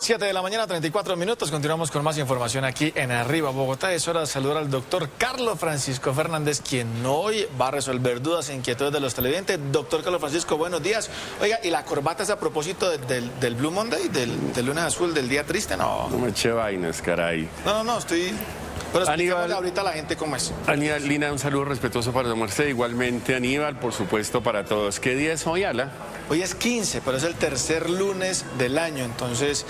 7 de la mañana, 34 minutos. Continuamos con más información aquí en Arriba Bogotá. Es hora de saludar al doctor Carlos Francisco Fernández, quien hoy va a resolver dudas e inquietudes de los televidentes. Doctor Carlos Francisco, buenos días. Oiga, ¿y la corbata es a propósito del Blue Monday, del lunes azul, del día triste? No. No me eché vainas, caray. No, estoy... Pero expliquémosle Aníbal, ahorita a la gente cómo es. Aníbal, Lina, un saludo respetuoso para su merced. Igualmente, Aníbal, por supuesto, para todos. ¿Qué día es hoy, Ala? Hoy es 15, pero es el tercer lunes del año, entonces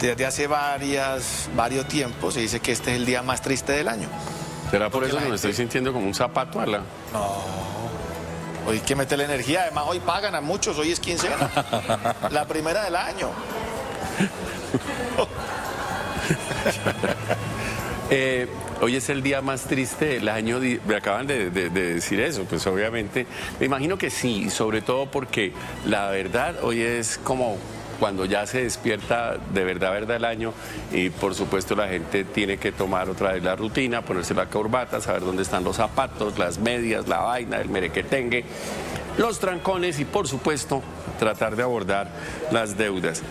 desde hace varios tiempos se dice que este es el día más triste del año. ¿Será por Porque eso la que me gente- estoy sintiendo como un zapato, Ala? No, hoy hay que meterle energía, además hoy pagan a muchos, hoy es quincena, la primera del año. Hoy es el día más triste del año, me acaban de decir eso, pues obviamente, me imagino que sí, sobre todo porque la verdad hoy es como cuando ya se despierta de verdad el año y por supuesto la gente tiene que tomar otra vez la rutina, ponerse la corbata, saber dónde están los zapatos, las medias, la vaina, el merequetengue, los trancones y por supuesto tratar de abordar las deudas.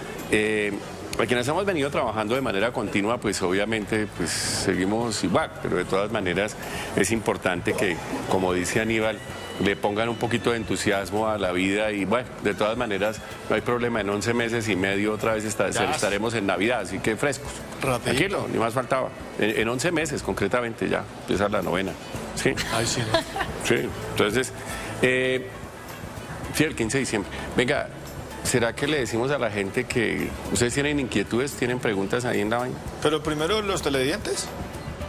A quienes hemos venido trabajando de manera continua, pues obviamente pues seguimos igual, pero de todas maneras es importante que, como dice Aníbal, le pongan un poquito de entusiasmo a la vida y bueno, de todas maneras no hay problema, en 11 meses y medio otra vez estaremos en Navidad, así que frescos. Rapidito. Tranquilo, ni más faltaba. En 11 meses concretamente ya, empieza la novena. ¿Sí? Ay, sí, ¿no? Sí, entonces, sí, el 15 de diciembre. Venga, ¿será que le decimos a la gente que ustedes tienen inquietudes, tienen preguntas ahí en la vaina? Pero primero los televidentes,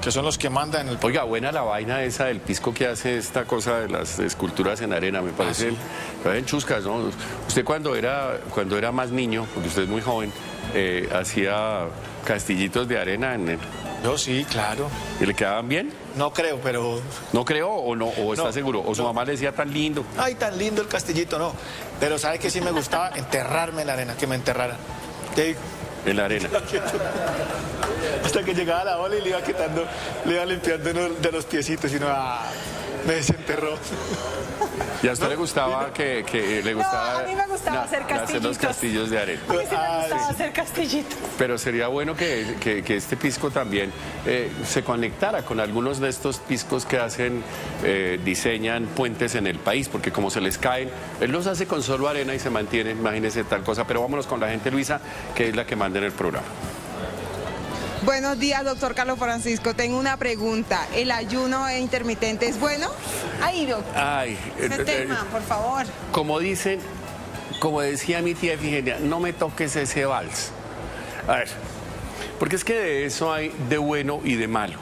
que son los que mandan en el... Oiga, buena la vaina esa del pisco que hace esta cosa de las esculturas en arena, me parecen, sí. parecen chuscas, ¿no? Usted cuando era más niño, porque usted es muy joven, hacía castillitos de arena Yo sí, claro. ¿y le quedaban bien? No creo, pero... ¿No creo o no? ¿O está No, seguro? ¿O su no. mamá le decía tan lindo? Ay, tan lindo el castillito, no. Pero ¿sabe que sí me gustaba? Enterrarme en la arena, que me enterraran. ¿Qué? En la arena. Hasta que llegaba la ola y le iba quitando, le iba limpiando uno de los piecitos y no, me desenterró. ¿Y a usted le gustaba que le gustaba? a mí me gustaba hacer hacer los castillitos. castillos de arena. A mí sí me Ah, gustaba sí. hacer castillitos. Pero sería bueno que este pisco también se conectara con algunos de estos piscos que hacen, diseñan puentes en el país, porque como se les caen, él los hace con solo arena y se mantienen, imagínense tal cosa. Pero vámonos con la gente, Luisa, que es la que manda en el programa. Buenos días, doctor Carlos Francisco. Tengo una pregunta. ¿El ayuno intermitente es bueno? Ay, doctor, Ay, ese tema, por favor. como dicen, como decía mi tía Efigenia, no me toques ese vals. A ver, porque es que de eso hay de bueno y de malo.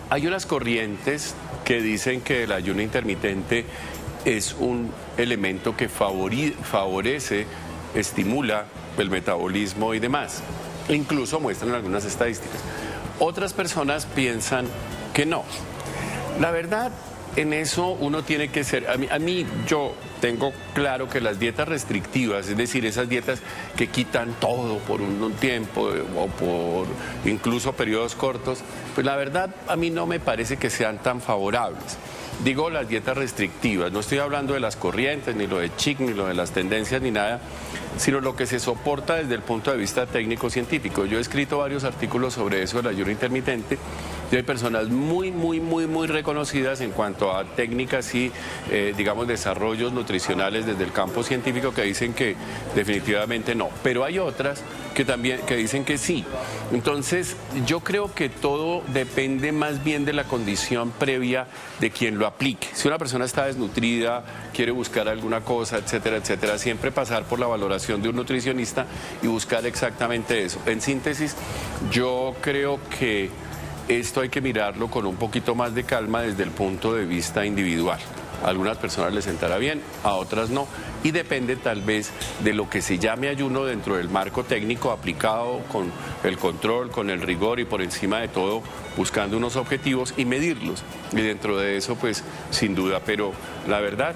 Hay unas corrientes que dicen que el ayuno intermitente es un elemento que favorece, estimula el metabolismo y demás. Incluso muestran algunas estadísticas. Otras personas piensan que no. La verdad, en eso uno tiene que ser... A mí yo tengo claro que las dietas restrictivas, es decir, esas dietas que quitan todo por un tiempo o por incluso periodos cortos, pues la verdad a mí no me parece que sean tan favorables. Digo las dietas restrictivas, no estoy hablando de las corrientes, ni lo de Chic, ni lo de las tendencias, ni nada, sino lo que se soporta desde el punto de vista técnico-científico. Yo he escrito varios artículos sobre eso, del ayuno intermitente, y hay personas muy reconocidas en cuanto a técnicas y, digamos, desarrollos nutricionales desde el campo científico que dicen que definitivamente no. Pero hay otras que también que dicen que sí. Entonces, yo creo que todo depende más bien de la condición previa de quien lo aplique. Si una persona está desnutrida, quiere buscar alguna cosa, etcétera, etcétera, siempre pasar por la valoración de un nutricionista y buscar exactamente eso. En síntesis, yo creo que esto hay que mirarlo con un poquito más de calma desde el punto de vista individual. A algunas personas les sentará bien, a otras no, y depende tal vez de lo que se llame ayuno dentro del marco técnico aplicado con el control, con el rigor y por encima de todo buscando unos objetivos y medirlos. Y dentro de eso, pues, sin duda, pero la verdad,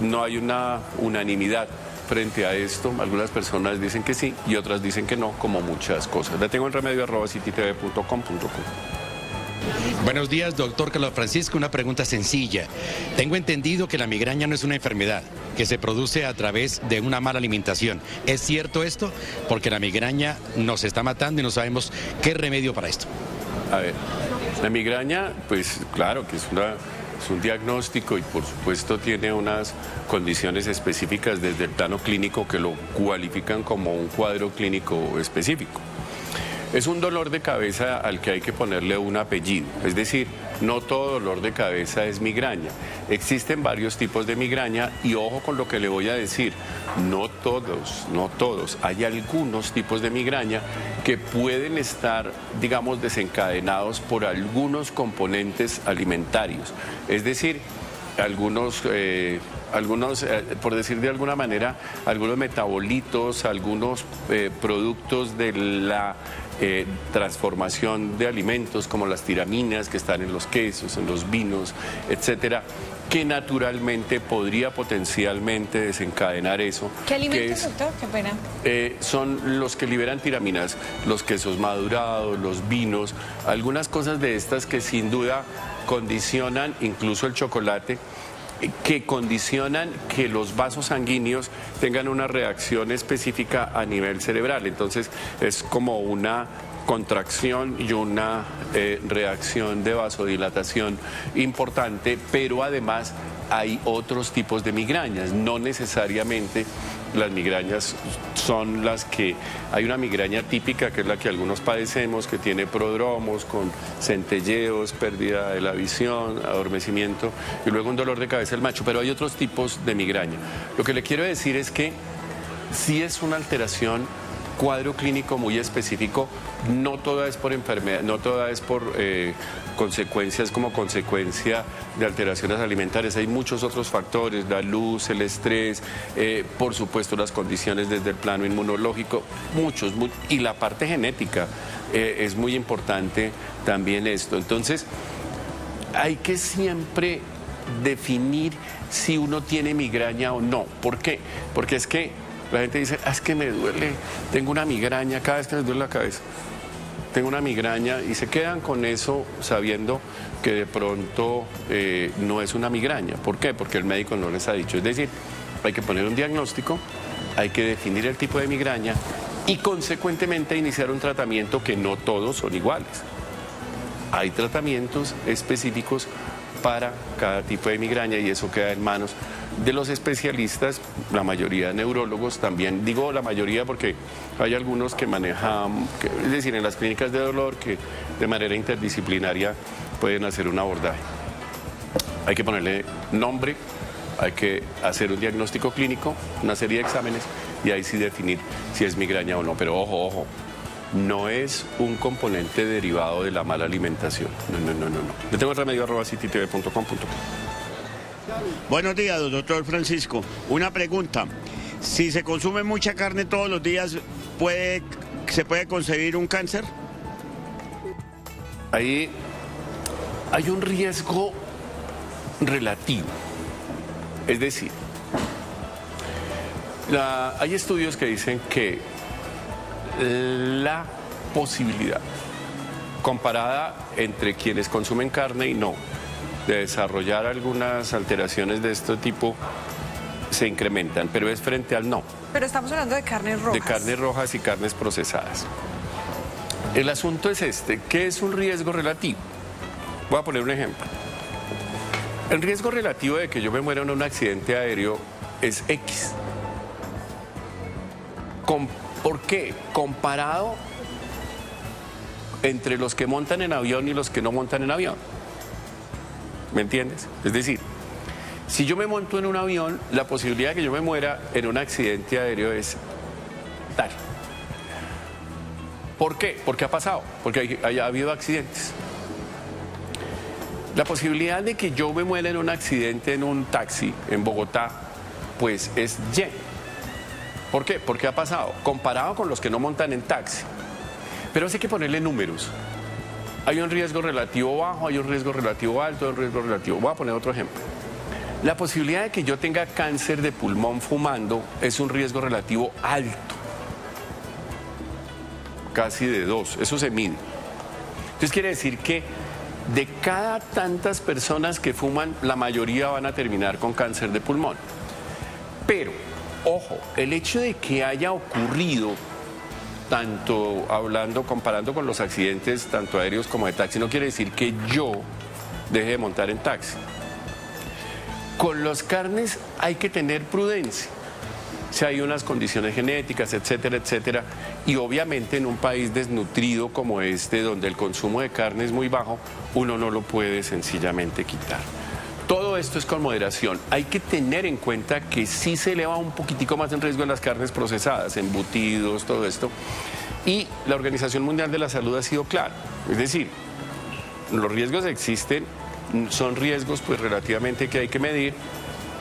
no hay una unanimidad frente a esto. Algunas personas dicen que sí y otras dicen que no, como muchas cosas. La tengo en remedio@citytv.com.co. Buenos días, doctor Carlos Francisco. Una pregunta sencilla. Tengo entendido que la migraña no es una enfermedad. que se produce a través de una mala alimentación. ¿Es cierto esto? Porque la migraña nos está matando y no sabemos qué remedio para esto. A ver, la migraña, pues claro que es un diagnóstico y por supuesto tiene unas condiciones específicas desde el plano clínico que lo cualifican como un cuadro clínico específico. Es un dolor de cabeza al que hay que ponerle un apellido, es decir, no todo dolor de cabeza es migraña. Existen varios tipos de migraña y ojo con lo que le voy a decir, no todos. Hay algunos tipos de migraña que pueden estar, digamos, desencadenados por algunos componentes alimentarios. Es decir, algunos, por decir de alguna manera, algunos metabolitos, algunos productos de la transformación de alimentos como las tiraminas que están en los quesos, en los vinos, etcétera, que naturalmente podría potencialmente desencadenar eso. ¿Qué alimentos, doctor? Qué pena. Son los que liberan tiraminas, los quesos madurados, los vinos, algunas cosas de estas que sin duda condicionan, incluso el chocolate, que condicionan que los vasos sanguíneos tengan una reacción específica a nivel cerebral. Entonces es como una contracción y una reacción de vasodilatación importante, pero además hay otros tipos de migrañas, no necesariamente las migrañas son las que... Hay una migraña típica que es la que algunos padecemos, que tiene prodromos con centelleos, pérdida de la visión, adormecimiento y luego un dolor de cabeza del macho, pero hay otros tipos de migraña. Lo que le quiero decir es que si es una alteración, cuadro clínico muy específico, no toda es por enfermedad, no toda es por consecuencias como consecuencia de alteraciones alimentarias. Hay muchos otros factores, la luz, el estrés, por supuesto las condiciones desde el plano inmunológico, muchos, y la parte genética es muy importante también esto. Entonces, hay que siempre definir si uno tiene migraña o no. ¿Por qué? Porque es que la gente dice, es que me duele, tengo una migraña, cada vez que me duele la cabeza, tengo una migraña, y se quedan con eso sabiendo que de pronto no es una migraña. ¿Por qué? Porque el médico no les ha dicho. Es decir, hay que poner un diagnóstico, hay que definir el tipo de migraña y consecuentemente iniciar un tratamiento que no todos son iguales. Hay tratamientos específicos para cada tipo de migraña y eso queda en manos de los especialistas, la mayoría de neurólogos también, digo la mayoría porque hay algunos que manejan, es decir, en las clínicas de dolor que de manera interdisciplinaria pueden hacer un abordaje. Hay que ponerle nombre, hay que hacer un diagnóstico clínico, una serie de exámenes y ahí sí definir si es migraña o no, pero ojo, no es un componente derivado de la mala alimentación, no. Yo tengo el remedio @citytv.com.co. Buenos días, doctor Francisco. Una pregunta. Si se consume mucha carne todos los días, ¿se puede concebir un cáncer? Ahí hay un riesgo relativo. Es decir, hay estudios que dicen que la posibilidad comparada entre quienes consumen carne y no, de desarrollar algunas alteraciones de este tipo se incrementan, pero es frente al no. Pero estamos hablando de carnes rojas. De carnes rojas y carnes procesadas. El asunto es este, ¿qué es un riesgo relativo? Voy a poner un ejemplo. El riesgo relativo de que yo me muera en un accidente aéreo es X. ¿Por qué? Comparado entre los que montan en avión y los que no montan en avión. ¿Me entiendes? Es decir, si yo me monto en un avión, la posibilidad de que yo me muera en un accidente aéreo es tal. ¿Por qué? Porque ha pasado, porque ha habido accidentes. La posibilidad de que yo me muera en un accidente en un taxi en Bogotá, pues es Y. ¿Por qué? Porque ha pasado, comparado con los que no montan en taxi. Pero hay que ponerle números. Hay un riesgo relativo bajo, hay un riesgo relativo alto, hay un riesgo relativo. Voy a poner otro ejemplo. La posibilidad de que yo tenga cáncer de pulmón fumando es un riesgo relativo alto. Casi de 2, eso se mide. Entonces quiere decir que de cada tantas personas que fuman, la mayoría van a terminar con cáncer de pulmón. Pero, ojo, el hecho de que haya ocurrido, tanto comparando con los accidentes, tanto aéreos como de taxi, no quiere decir que yo deje de montar en taxi. Con las carnes hay que tener prudencia. Si hay unas condiciones genéticas, etcétera, etcétera, y obviamente en un país desnutrido como este, donde el consumo de carne es muy bajo, uno no lo puede sencillamente quitar. Todo esto es con moderación. Hay que tener en cuenta que sí se eleva un poquitico más en riesgo en las carnes procesadas, embutidos, todo esto, y la Organización Mundial de la Salud ha sido clara. Es decir, los riesgos existen, son riesgos pues relativamente que hay que medir.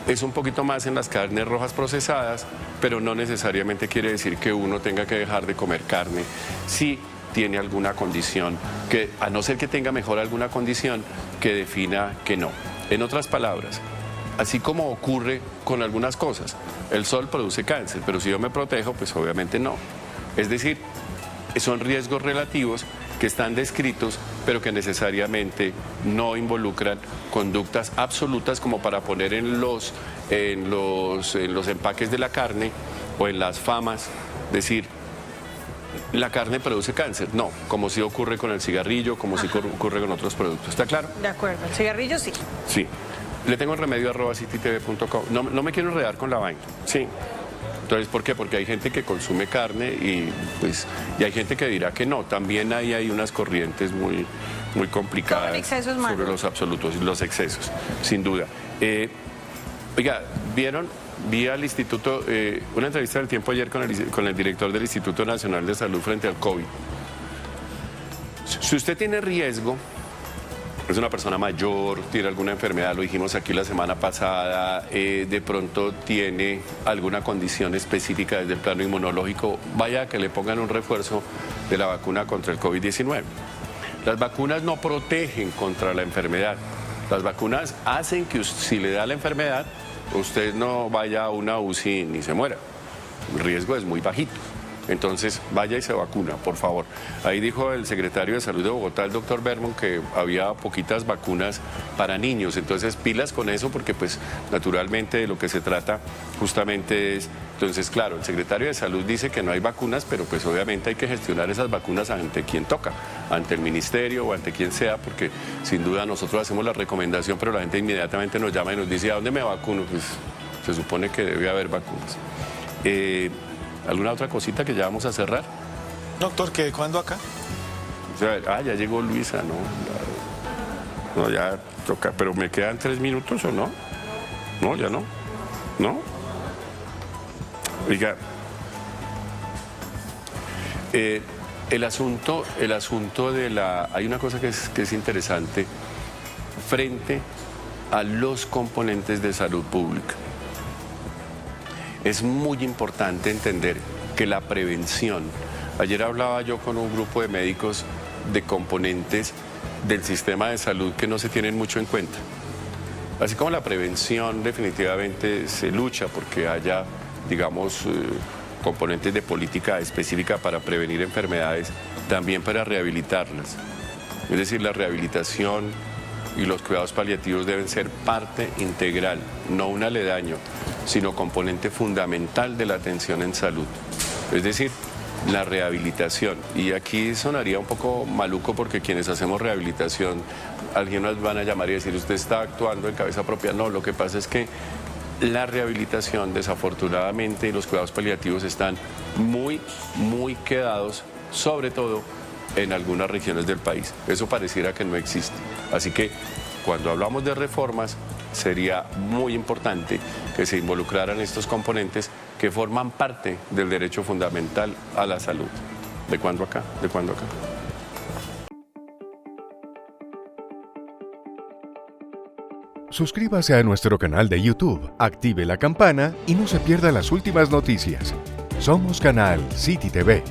Es un poquito más en las carnes rojas procesadas, pero no necesariamente quiere decir que uno tenga que dejar de comer carne si tiene alguna condición, que a no ser que tenga mejor alguna condición que defina que no. En otras palabras, así como ocurre con algunas cosas, el sol produce cáncer, pero si yo me protejo, pues obviamente no. Es decir, son riesgos relativos que están descritos, pero que necesariamente no involucran conductas absolutas como para poner en los empaques de la carne o en las famas, decir, la carne produce cáncer. No, como sí ocurre con el cigarrillo, como sí ocurre con otros productos. ¿Está claro? De acuerdo, el cigarrillo sí. Sí. Le tengo el remedio @citytv.com. No me quiero enredar con la vaina. Sí. Entonces, ¿por qué? Porque hay gente que consume carne y hay gente que dirá que no. También hay unas corrientes muy complicadas. Todo el exceso es malo. Sobre los absolutos y los excesos, sin duda. Oiga, vi al instituto, una entrevista del Tiempo ayer con el director del Instituto Nacional de Salud frente al COVID. Si usted tiene riesgo, es una persona mayor, tiene alguna enfermedad, lo dijimos aquí la semana pasada, de pronto tiene alguna condición específica desde el plano inmunológico, vaya a que le pongan un refuerzo de la vacuna contra el COVID-19. Las vacunas no protegen contra la enfermedad. Las vacunas hacen que si le da la enfermedad, usted no vaya a una UCI ni se muera. El riesgo es muy bajito. Entonces, vaya y se vacuna, por favor. Ahí dijo el secretario de Salud de Bogotá, el doctor Bermond, que había poquitas vacunas para niños. Entonces, pilas con eso, porque pues naturalmente de lo que se trata justamente es... Entonces, claro, el secretario de Salud dice que no hay vacunas, pero pues obviamente hay que gestionar esas vacunas ante quien toca, ante el ministerio o ante quien sea, porque sin duda nosotros hacemos la recomendación, pero la gente inmediatamente nos llama y nos dice, ¿a dónde me vacuno? Pues se supone que debe haber vacunas. ¿Alguna otra cosita que ya vamos a cerrar? Doctor, ¿qué? ¿Cuándo acá? O sea, ya llegó Luisa, ¿no? No, ya toca, pero ¿me quedan 3 minutos o no? No, ya no. ¿No? Oiga, el asunto de la... Hay una cosa que es interesante frente a los componentes de salud pública. Es muy importante entender que la prevención, ayer hablaba yo con un grupo de médicos de componentes del sistema de salud que no se tienen mucho en cuenta. Así como la prevención definitivamente se lucha porque haya, digamos, componentes de política específica para prevenir enfermedades, también para rehabilitarlas. Es decir, la rehabilitación y los cuidados paliativos deben ser parte integral, no un aledaño, sino componente fundamental de la atención en salud. Es decir, la rehabilitación. Y aquí sonaría un poco maluco porque quienes hacemos rehabilitación, alguien nos van a llamar y decir, usted está actuando en cabeza propia. No, lo que pasa es que la rehabilitación, desafortunadamente, y los cuidados paliativos están muy quedados, sobre todo en algunas regiones del país. Eso pareciera que no existe. Así que cuando hablamos de reformas, sería muy importante que se involucraran estos componentes que forman parte del derecho fundamental a la salud. ¿De cuándo acá? ¿De cuándo acá? Suscríbase a nuestro canal de YouTube, active la campana y no se pierda las últimas noticias. Somos Canal City TV.